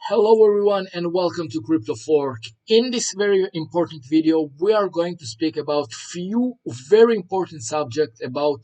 Hello everyone and welcome to Crypto Fork. In this very important video, we are going to speak about few very important subjects about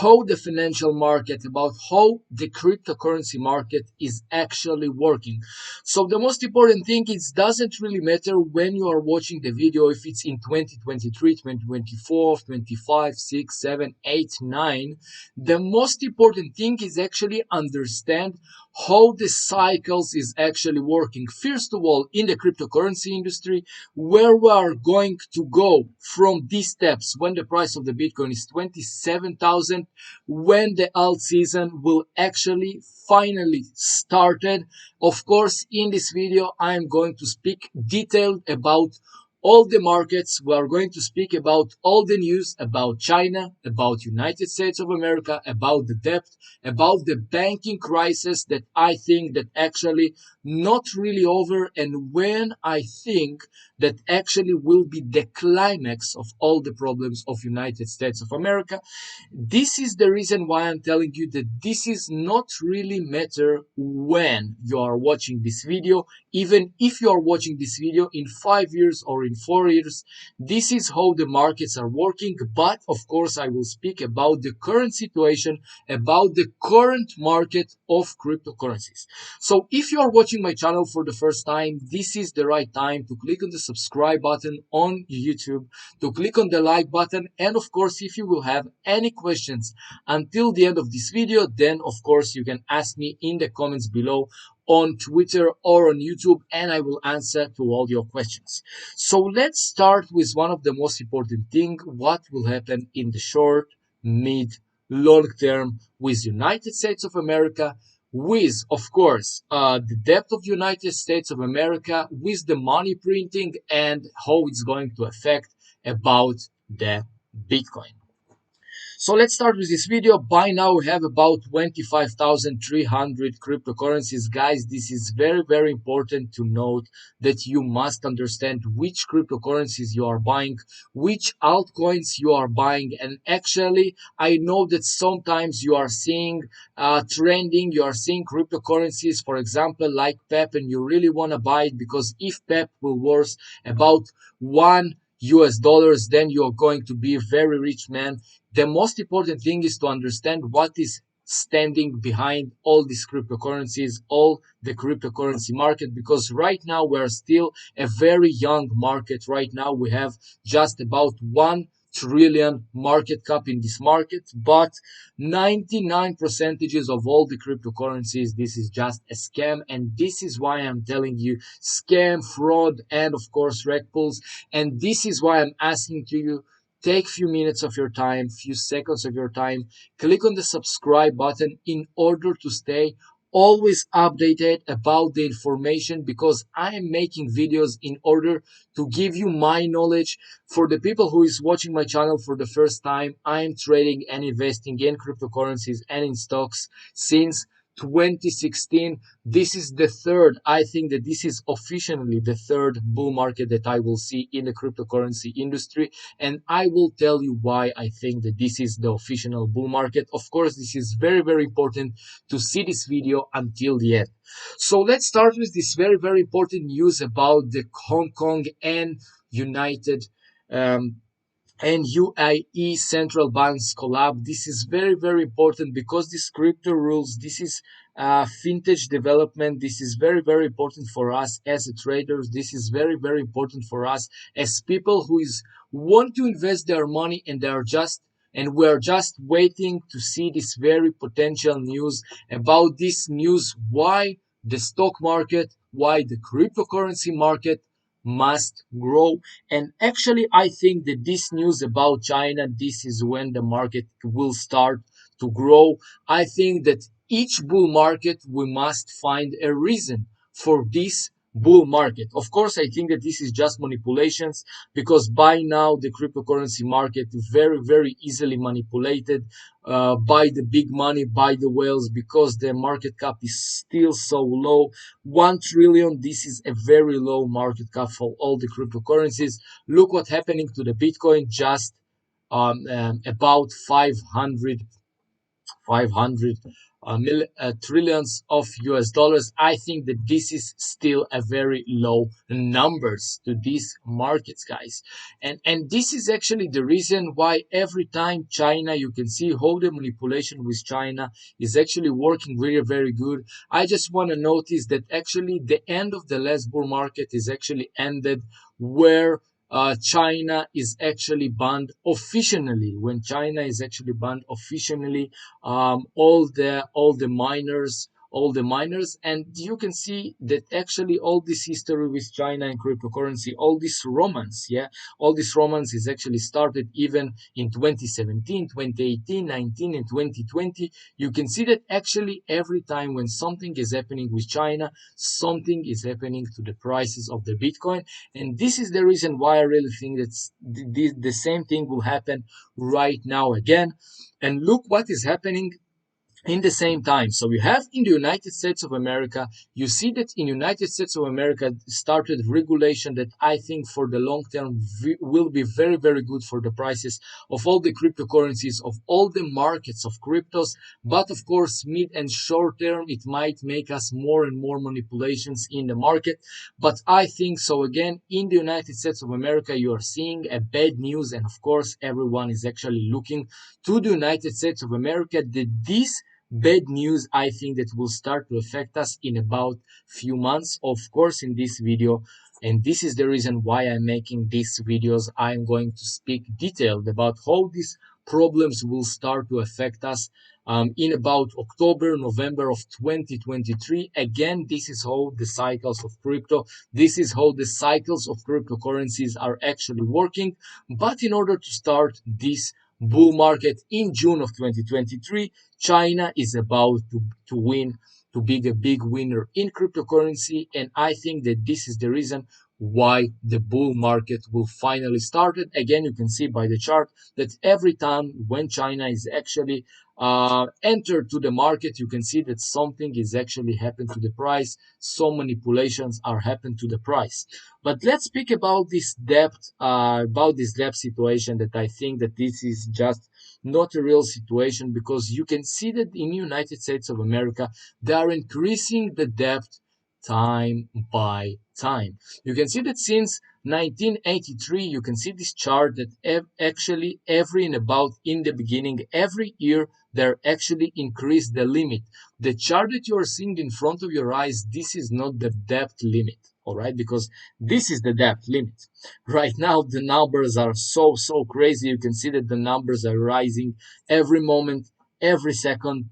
how the financial market, about how the cryptocurrency market is actually working. So the most important thing is doesn't really matter when you are watching the video, if it's in 2023, 2024, 25, 6, 7, 8, 9. The most important thing is actually understand how the cycles is actually working. First of all, in the cryptocurrency industry, where we are going to go from these steps when the price of the Bitcoin is 27,000, when the alt season will actually finally started. Of course, in this video, I am going to speak detailed about all the markets. We are going to speak about all the news about China, about United States of America, about the debt, about the banking crisis that I think that actually not really over, and when I think that actually will be the climax of all the problems of United States of America. This is the reason why I'm telling you that this is not really matter when you are watching this video. Even if you are watching this video in 5 years or in 4 years, this is how the markets are working. But of course, I will speak about the current situation, about the current market of cryptocurrencies. So if you are watching my channel for the first time, this is the right time to click on the subscribe button on YouTube, to click on the like button, and of course, if you will have any questions until the end of this video, then of course you can ask me in the comments below on Twitter or on YouTube, and I will answer to all your questions. So let's start with one of the most important thing, what will happen in the short, mid, long term with United States of America, with of course the debt of United States of America, with the money printing, and how it's going to affect about the Bitcoin. So let's start with this video. By now we have about 25,300 cryptocurrencies. Guys, this is very important to note that you must understand which cryptocurrencies you are buying, which altcoins you are buying. And actually, I know that sometimes you are seeing trending, you are seeing cryptocurrencies, for example, like PEP, and you really want to buy it because if PEP will worth about $1, then you're going to be a very rich man. The most important thing is to understand what is standing behind all these cryptocurrencies, all the cryptocurrency market, because right now we're still a very young market. Right now we have just about 1 trillion market cap in this market, but 99% of all the cryptocurrencies, this is just a scam. And this is why I'm telling you scam, fraud, and of course reg pulls. And this is why I'm asking to you, take few minutes of your time, few seconds of your time, click on the subscribe button in order to stay always updated about the information, because I am making videos in order to give you my knowledge. For the people who is watching my channel for the first time, I am trading and investing in cryptocurrencies and in stocks since 2016. This is the third, I think that this is officially the third bull market that I will see in the cryptocurrency industry, and I will tell you why I think that this is the official bull market. Of course, this is very important to see this video until the end. So let's start with this very important news about the Hong Kong and United and UAE central banks collab. This is very important because this crypto rules, this is fintech development. This is very important for us as a traders. This is very important for us as people who is want to invest their money, and they are just, and we're just waiting to see this very potential news about this news, why the stock market, why the cryptocurrency market must grow. And actually, I think that this news about China, this is when the market will start to grow. I think that each bull market, we must find a reason for this bull market. Of course, I think that this is just manipulations, because by now the cryptocurrency market is very easily manipulated by the big money, by the whales, because the market cap is still so low. 1 trillion, this is a very low market cap for all the cryptocurrencies. Look what happening to the Bitcoin, just about 500 trillions of US dollars. I think that this is still a very low numbers to these markets, guys. And this is actually the reason why every time China, you can see how the manipulation with China is actually working very, very good. I just want to notice that actually the end of the last bull market is actually ended where China is actually banned officially. When China is actually banned officially, all the miners, and you can see that actually all this history with China and cryptocurrency, all this romance, yeah, all this romance is actually started even in 2017, 2018, 19, and 2020. You can see that actually every time when something is happening with China, something is happening to the prices of the Bitcoin. And this is the reason why I really think that the same thing will happen right now again. And look what is happening in the same time. So you have in the United States of America, you see that in United States of America started regulation that I think for the long term will be very, very good for the prices of all the cryptocurrencies, of all the markets of cryptos. But of course, mid and short term, it might make us more and more manipulations in the market. But I think so again, in the United States of America, you are seeing a bad news. And of course, everyone is actually looking to the United States of America that this bad news, I think that will start to affect us in about few months, of course, in this video. And this is the reason why I'm making these videos. I'm going to speak detailed about how these problems will start to affect us in about October, November of 2023. Again, this is how the cycles of crypto, this is how the cycles of cryptocurrencies are actually working. But in order to start this bull market in June of 2023, China is about to win, to be the big winner in cryptocurrency. And I think that this is the reason why the bull market will finally start. Again, you can see by the chart that every time when China is actually entered to the market, you can see that something is actually happened to the price. Some manipulations are happened to the price. But let's speak about this debt situation, that I think that this is just not a real situation, because you can see that in the United States of America, they are increasing the debt time by time. You can see that since 1983, you can see this chart that actually every and about in the beginning, every year, they're actually increase the limit. The chart that you are seeing in front of your eyes, this is not the debt limit. All right, because this is the debt limit. Right now, the numbers are so crazy. You can see that the numbers are rising every moment, every second.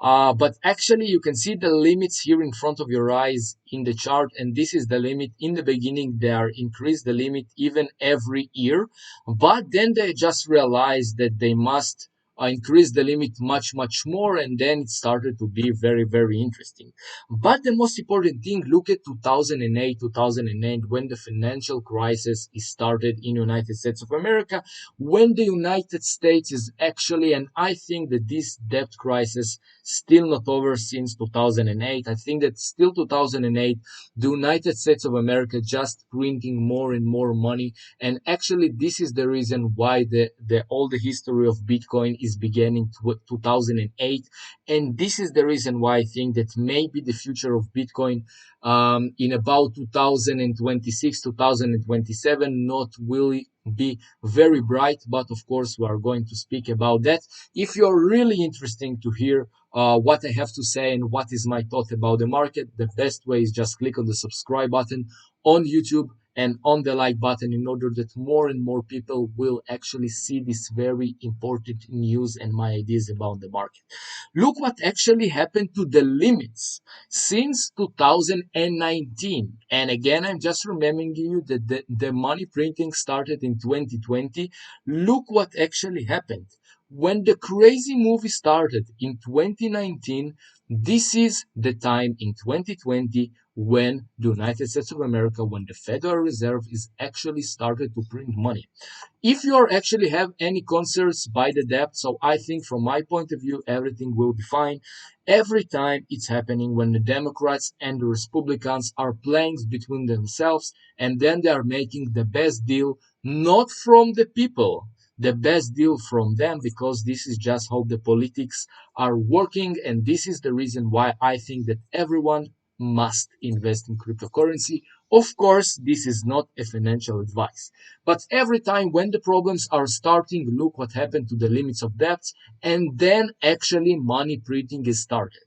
But actually, you can see the limits here in front of your eyes in the chart, and this is the limit. In the beginning, they are increased the limit even every year, but then they just realized that they must increase the limit much more, and then it started to be very interesting. But the most important thing, look at 2008 when the financial crisis is started in United States of America, when the United States is actually, and I think that this debt crisis still not over since 2008. I think that still 2008, the United States of America just printing more and more money. And actually, this is the reason why all the history of Bitcoin is beginning to 2008. And this is the reason why I think that maybe the future of Bitcoin in about 2026, 2027, not really be very bright. But of course, we are going to speak about that. If you're really interested to hear what I have to say and what is my thought about the market, the best way is just click on the subscribe button on YouTube and on the like button, in order that more and more people will actually see this very important news and my ideas about the market. Look what actually happened to the limits since 2019. And again, I'm just reminding you that the money printing started in 2020. Look what actually happened. When the crazy movie started in 2019, this is the time in 2020 when the United States of America, when the Federal Reserve is actually started to print money. If you actually have any concerns by the debt, so I think from my point of view, everything will be fine. Every time it's happening when the Democrats and the Republicans are playing between themselves, and then they are making the best deal, not from the people, the best deal from them, because this is just how the politics are working. And this is the reason why I think that everyone must invest in cryptocurrency. Of course, this is not a financial advice, but every time when the problems are starting, look what happened to the limits of debts, and then actually money printing is started.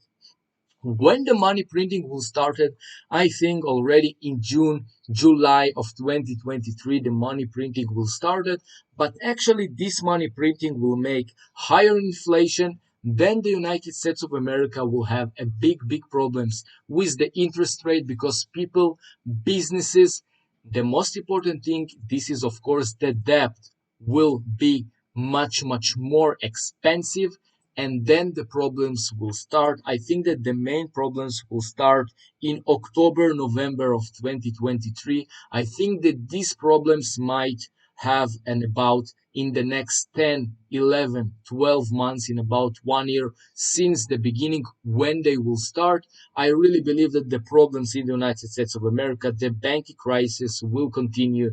When the money printing will started, I think already in June, July of 2023, the money printing will started. But actually, this money printing will make higher inflation. Then the United States of America will have a big problems with the interest rate, because people, businesses, the most important thing, this is of course the debt will be much more expensive, and then the problems will start. I think that the main problems will start in October, November of 2023. I think that these problems might have an about in the next 10, 11, 12 months, in about 1 year since the beginning when they will start. I really believe that the problems in the United States of America, the banking crisis, will continue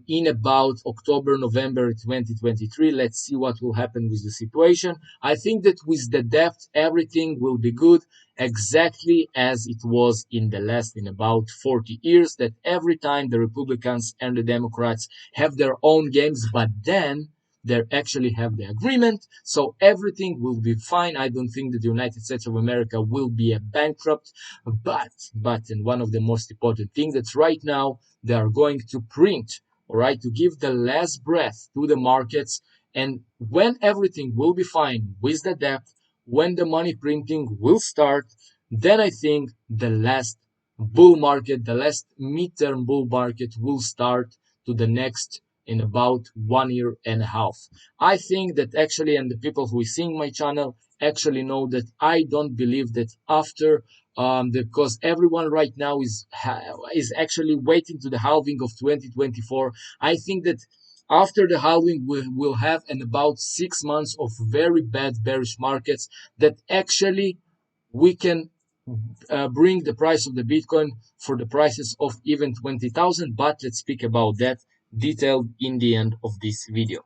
in about October, November 2023. Let's see what will happen with the situation. I think that with the debt, everything will be good, exactly as it was in the last, in about 40 years, that every time the Republicans and the Democrats have their own games, but then they actually have the agreement, so everything will be fine. I don't think that the United States of America will be a bankrupt, and one of the most important things, that right now they are going to print, all right, to give the last breath to the markets. And when everything will be fine with the debt, when the money printing will start, then I think the last bull market, the last midterm bull market will start to the next in about 1 year and a half. I think that actually, and the people who is seeing my channel actually know that I don't believe that after because everyone right now is actually waiting to the halving of 2024. I think that after the halving, we will have in about 6 months of very bad bearish markets, that actually we can bring the price of the Bitcoin for the prices of even 20,000. But let's speak about that detailed in the end of this video.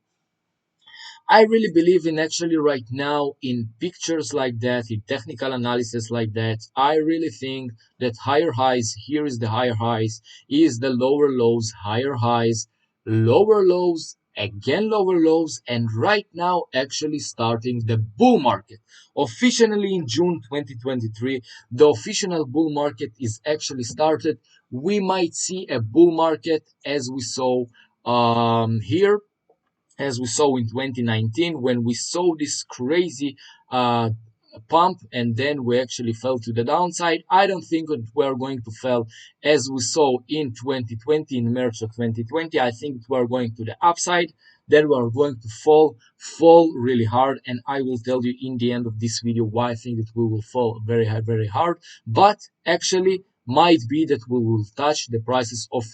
I really believe in actually right now in pictures like that, in technical analysis like that. I really think that higher highs, here is the higher highs, is the lower lows, higher highs, lower lows, again lower lows, and right now actually starting the bull market. Officially in June 2023, the official bull market is actually started. We might see a bull market as we saw here, as we saw in 2019, when we saw this crazy pump, and then we actually fell to the downside. I don't think that we are going to fall as we saw in 2020, in March of 2020. I think we are going to the upside, then we are going to fall really hard, and I will tell you in the end of this video why I think that we will fall very hard. But actually might be that we will touch the prices of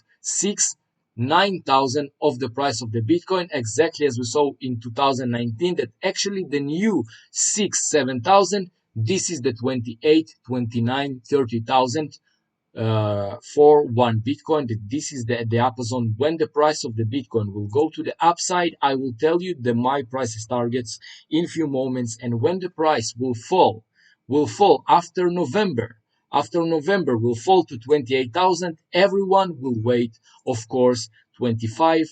9,000 of the price of the Bitcoin, exactly as we saw in 2019, that actually the new 7,000, this is the 28, 29, 30,000 for one Bitcoin. That this is the diapason. When the price of the Bitcoin will go to the upside, I will tell you the my prices targets in few moments. And when the price will fall after November. After November will fall to 28,000. Everyone will wait, of course, 25,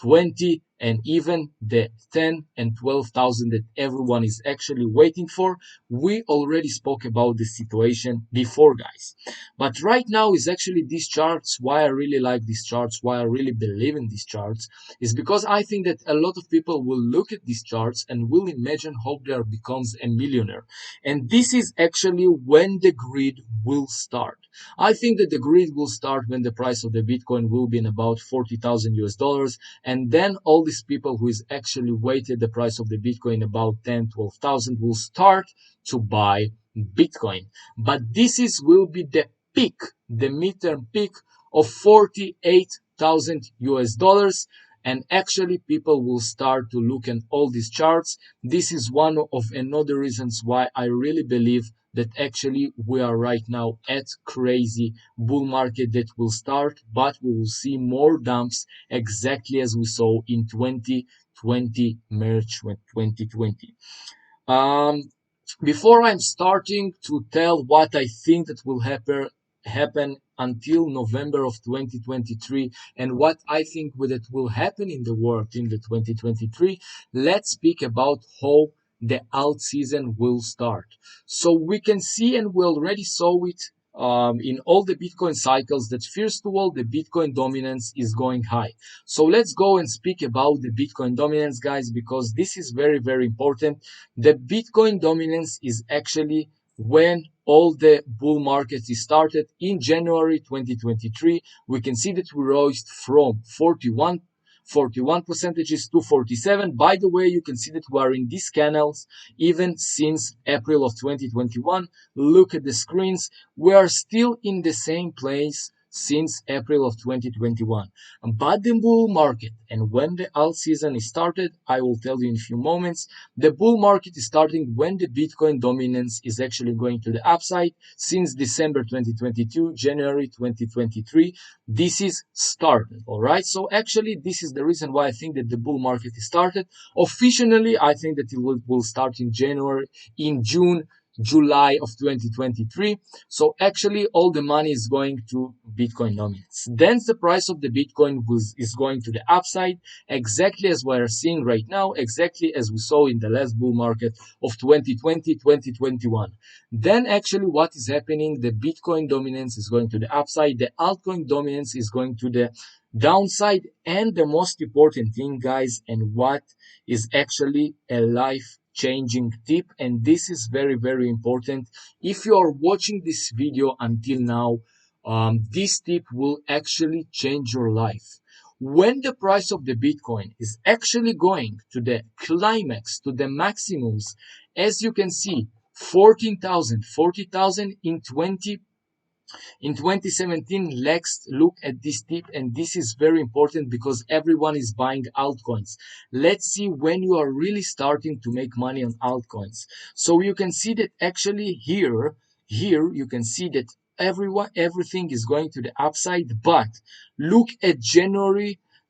20, and even the 10 and 12,000 that everyone is actually waiting for. We already spoke about the situation before, guys. But right now is actually these charts. Why I really like these charts, why I really believe in these charts, is because I think that a lot of people will look at these charts and will imagine how there becomes a millionaire. And this is actually when the greed will start. I think that the greed will start when the price of the Bitcoin will be in about 40,000 US dollars. And then all these people who is actually weighted the price of the Bitcoin about 10, 12,000 will start to buy Bitcoin. But this will be the peak, the midterm peak of 48,000 US dollars. And actually people will start to look at all these charts. This is one of another reasons why I really believe that actually we are right now at crazy bull market that will start, but we will see more dumps exactly as we saw in 2020 20 March 2020. Um, Before I'm starting to tell what I think that will happen until November of 2023 and what I think that will happen in the world in the 2023, let's speak about how the alt season will start. So we can see, and we already saw it in all the Bitcoin cycles, that first of all, the Bitcoin dominance is going high. So let's go and speak about the Bitcoin dominance, guys, because this is very, very important. The Bitcoin dominance is actually when all the bull market is started in January 2023. We can see that we rose from 41 percentages to 47. By the way, you can see that we are in these canals even since April of 2021. Look at the screens. We are still in the same place since April of 2021. But the bull market, and when the alt season is started, I will tell you in a few moments. The bull market is starting when the Bitcoin dominance is actually going to the upside since December 2022, January 2023. This is started, all right? So actually, this is the reason why I think that the bull market is started. Officially, I think that it will start in January, in June, July of 2023. So actually, all the money is going to Bitcoin dominance. Then the price of the Bitcoin is going to the upside, exactly as we are seeing right now, exactly as we saw in the last bull market of 2020, 2021. Then actually what is happening, the Bitcoin dominance is going to the upside, the altcoin dominance is going to the downside, and the most important thing, guys, and what is actually a life changing tip, and this is very, very important. If you are watching this video until now, this tip will actually change your life. When the price of the Bitcoin is actually going to the climax, to the maximums, as you can see, 14,000, 40,000 in 2017. Let's look at this tip, and this is very important because everyone is buying altcoins. Let's see when you are really starting to make money on altcoins. So you can see that actually here you can see that everything is going to the upside. But look at June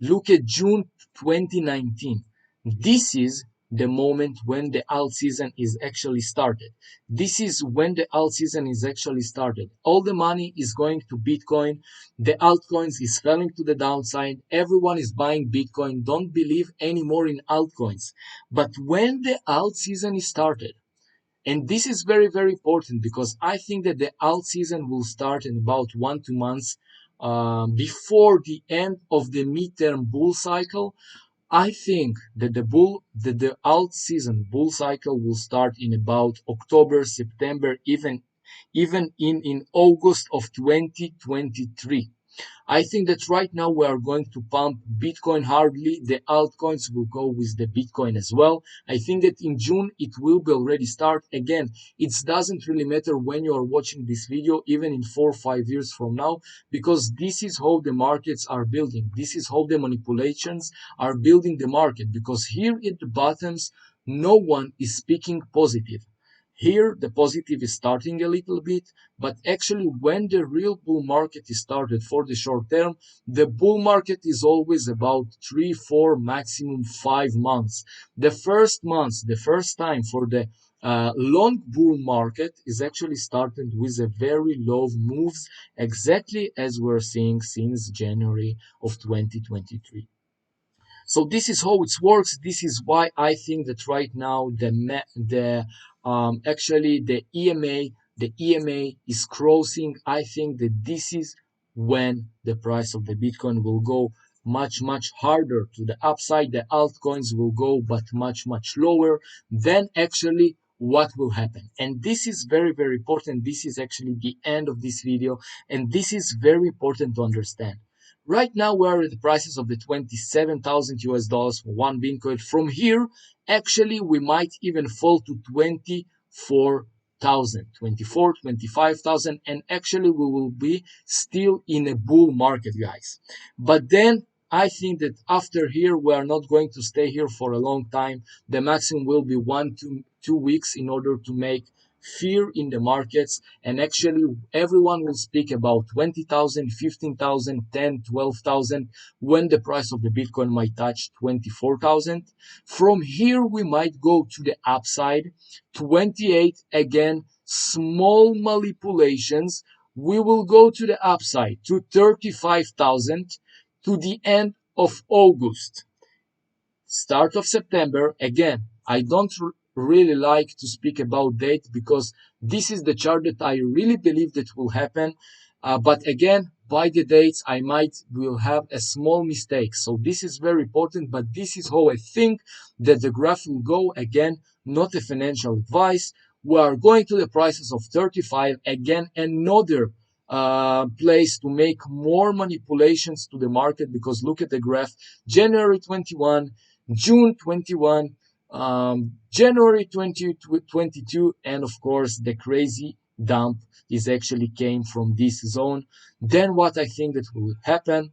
2019. This is the moment when the alt season is actually started. This is when the alt season is actually started. All the money is going to Bitcoin. The altcoins is falling to the downside. Everyone is buying Bitcoin. Don't believe anymore in altcoins. But when the alt season is started, and this is very, very important because I think that the alt season will start in about 1-2 months before the end of the midterm bull cycle. I think that the alt season bull cycle will start in about October, September, even in August of 2023. I think that right now we are going to pump Bitcoin hardly. The altcoins will go with the Bitcoin as well. I think that in June it will be already start. Again, it doesn't really matter when you are watching this video, even in 4 or 5 years from now, because this is how the markets are building. This is how the manipulations are building the market, because here at the bottoms, no one is speaking positive. Here, the positive is starting a little bit, but actually when the real bull market is started for the short term, the bull market is always about 3, 4, maximum 5 months. The first months, the first time for the long bull market is actually started with a very low moves, exactly as we're seeing since January of 2023. So this is how it works. This is why I think that right now actually the EMA is crossing. I think that this is when the price of the Bitcoin will go much harder to the upside. The altcoins will go but much lower. Then actually what will happen? And this is very, very important. This is actually the end of this video, and this is very important to understand. Right now, we're at the prices of the 27,000 US dollars for one Bitcoin. From here, actually, we might even fall to 24,000, 24, 25,000, and actually, we will be still in a bull market, guys. But then, I think that after here, we are not going to stay here for a long time. The maximum will be 1 to 2 weeks in order to make fear in the markets, and actually everyone will speak about 20,000, 15,000, 10, 12,000 when the price of the Bitcoin might touch 24,000. From here, we might go to the upside. 28, again, small manipulations. We will go to the upside to 35,000 to the end of August. Start of September, again, I don't really like to speak about date because this is the chart that I really believe that will happen. But again, by the dates, I might will have a small mistake. So this is very important, but this is how I think that the graph will go. Again, not a financial advice. We are going to the prices of 35. Again, another place to make more manipulations to the market, because look at the graph. January 21, June 21, January 2022, and of course the crazy dump is actually came from this zone. Then what I think that will happen,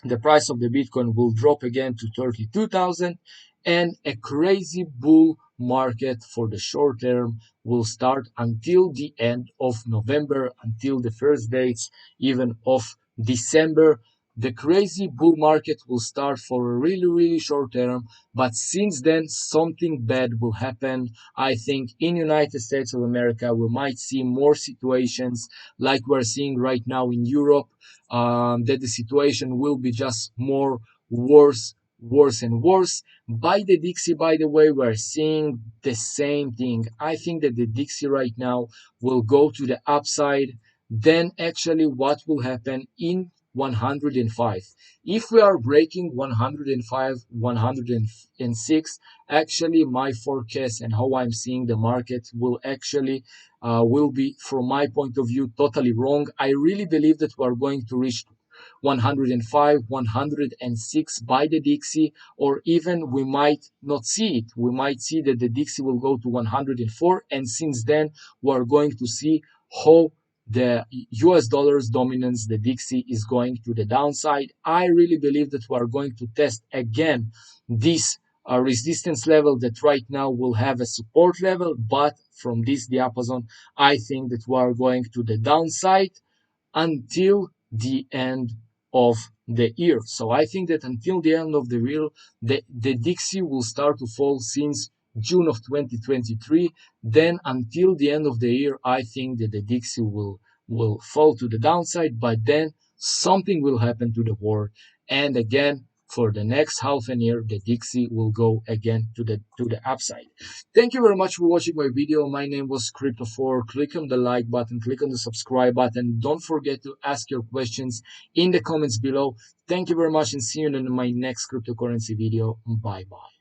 the price of the Bitcoin will drop again to 32,000, and a crazy bull market for the short term will start until the end of November, until the first dates even of December. The crazy bull market will start for a really, really short term, but since then something bad will happen. I think in United States of America we might see more situations like we're seeing right now in Europe, that the situation will be just more worse and worse. By the Dixie, by the way, we're seeing the same thing. I think that the Dixie right now will go to the upside. Then actually what will happen in 105? If we are breaking 105, 106, actually my forecast and how I'm seeing the market will actually will be, from my point of view, totally wrong. I really believe that we are going to reach 105, 106 by the Dixie, or even we might not see it. We might see that the Dixie will go to 104, and since then we are going to see how the US dollars dominance, the Dixie, is going to the downside. I really believe that we are going to test again this resistance level that right now will have a support level, but from this diapason, I think that we are going to the downside until the end of the year. So I think that until the end of the year, the Dixie will start to fall since June of 2023. Then until the end of the year, I think that the Dixie will fall to the downside, but then something will happen to the war. And again, for the next half a year, the Dixie will go again to the upside. Thank you very much for watching my video. My name was Crypto4. Click on the like button, click on the subscribe button. Don't forget to ask your questions in the comments below. Thank you very much, and see you in my next cryptocurrency video. Bye bye.